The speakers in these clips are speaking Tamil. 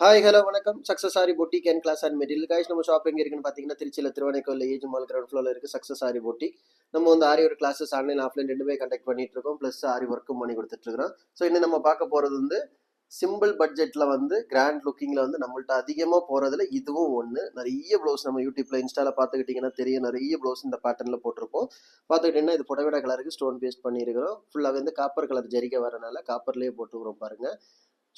ஹாய் ஹலோ வணக்கம். Success Aari boutique and class and material guys. நம்ம ஷாப் எங்கே இருக்குன்னு பார்த்தீங்கன்னா திருச்சியில் திருவனைக்கோயில் ஏஜ் மால் கிரவுண்ட் ஃப்ளோரில் இருக்குது சக்ஸஸ் ஆரி பொட்டிக். நம்ம வந்து ஆரி ஒரு கிளாஸஸ் ஆன்லைன் ஆஃப்லைன் ரெண்டுமே கண்டக்ட் பண்ணிட்டு இருக்கோம். ப்ளஸ் ஆரி ஒர்க்கும் பண்ணி கொடுத்துட்ருக்கோம். ஸோ இன்னும் நம்ம பார்க்க போகிறது வந்து சிம்பிள் பட்ஜெட்டில் வந்து கிராண்ட் லுக்கிங்கில் வந்து நம்மள்ட்ட அதிகமாக போகிறதுல இதுவும் ஒன்று. நிறைய ப்ளவுஸ் நம்ம யூடியூப்பில் இன்ஸ்டாவில் பார்த்துக்கிட்டிங்கன்னா தெரியும், நிறைய ப்ளவுஸ் இந்த பேட்டர்னில் போட்டிருப்போம். பார்த்துக்கிட்டிங்கன்னா இது புடவைட கலருக்கு ஸ்டோன் பேஸ்ட் பண்ணியிருக்கிறோம். ஃபுல்லாக வந்து காப்பர் கலர் ஜரிகை வரனால காப்பர்லேயே போட்டுக்கிறோம் பாருங்கள்.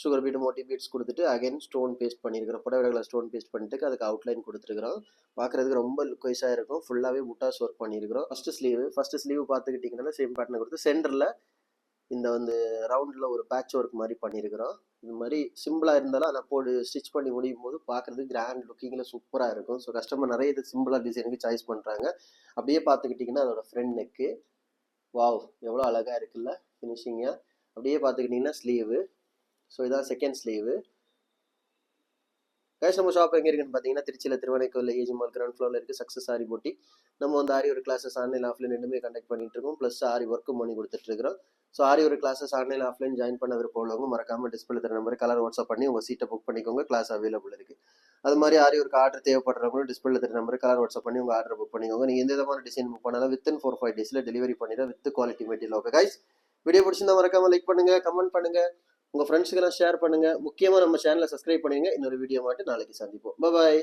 சுகர் பீட் மோட்டி பீட்ஸ் கொடுத்துட்டு அகைன் ஸ்டோன் பேஸ்ட் பண்ணியிருக்கிறோம். புடவைகளை ஸ்டோன் பேஸ்ட் பண்ணிட்டு அதுக்கு அவுட்லைன் கொடுத்துருக்கிறோம். பார்க்குறதுக்கு ரொம்ப லுக் வைஸாக இருக்கும். ஃபுல்லாகவே புட்டாஸ் ஒர்க் பண்ணியிருக்கிறோம். ஃபஸ்ட்டு ஸ்லீவ் பார்த்துக்கிட்டிங்கன்னா சேம் பேட்டர்னை கொடுத்து சென்டரில் இந்த வந்து ரவுண்டில் ஒரு பேட்ச் ஒர்க் மாதிரி பண்ணியிருக்கிறோம். இது மாதிரி சிம்பிளாக இருந்தாலும் அதை போட்டு ஸ்டிச் பண்ணி முடியும் போது பார்க்குறதுக்கு கிராண்ட் லுக்கிங்கில் சூப்பராக இருக்கும். ஸோ கஸ்டமர் நிறைய இது சிம்பிளாக டிசைனுக்கு சாய்ஸ் பண்ணுறாங்க. அப்படியே பார்த்துக்கிட்டிங்கன்னா அதோட ஃப்ரண்ட் நெக்கு வாவ் எவ்வளோ அழகாக இருக்குல்ல ஃபினிஷிங்காக. அப்படியே பார்த்துக்கிட்டிங்கன்னா ஸ்லீவு. ஸோ இதான் செகண்ட் ஸ்லீவு. கைஸ் நம்ம ஷாப் எங்கே இருக்குன்னு பார்த்தீங்கன்னா திருச்சியில் திருவனைக்கோயில் ஏஜ் மால் கிரவுண்ட் ஃப்ளோரில் இருக்குது சக்ஸஸ் ஆரி பொட்டி. நம்ம வந்து ஆரி ஒரு கிளாஸஸ் ஆன்லைன் ஆஃப்லைன் ரெண்டுமே கண்டக்ட் பண்ணிட்டு இருக்கோம். ப்ளஸ் ஆரி ஒர்க்கும் பண்ணி கொடுத்துட்ருக்கோம். ஸோ ஆரி ஒரு கிளாஸஸ் ஆன்லைன் ஆஃப்லைன் ஜாயின் பண்ண விருப்பம் உள்ளவங்க மறக்காமல் டிஸ்பிளே தர நம்பர் கலர் வாட்ஸ்அப் பண்ணி உங்கள் சீட்டை புக் பண்ணிக்கோங்க. கிளாஸ் அவைலபிள் இருக்குது. அது மாதிரி ஆரி ஒரு ஆர்டர் தேவைப்படுறவங்களும் டிஸ்பிளே தர நம்பர் கலர் வாட்ஸ்அப் பண்ணி உங்கள் ஆர்டர் புக் பண்ணிக்கோங்க. நீங்கள் எந்த விதமான டிசைன் புக் பண்ணாலும் வித்தின் 4-5 டேஸில் டெலிவரி பண்ணிடுறோம் with quality material. Okay guys, video பிடிச்சிருந்தா மறக்காமல் லைக் பண்ணுங்கள், கமெண்ட் பண்ணுங்கள், உங்கள் ஃப்ரெண்ட்ஸுக்கெல்லாம் ஷேர் பண்ணுங்கள். முக்கியமாக நம்ம சேனலை சப்ஸ்கிரைப் பண்ணுங்க. இன்னொரு வீடியோ மட்டும் நாளைக்கு சந்திப்போம். பாய்.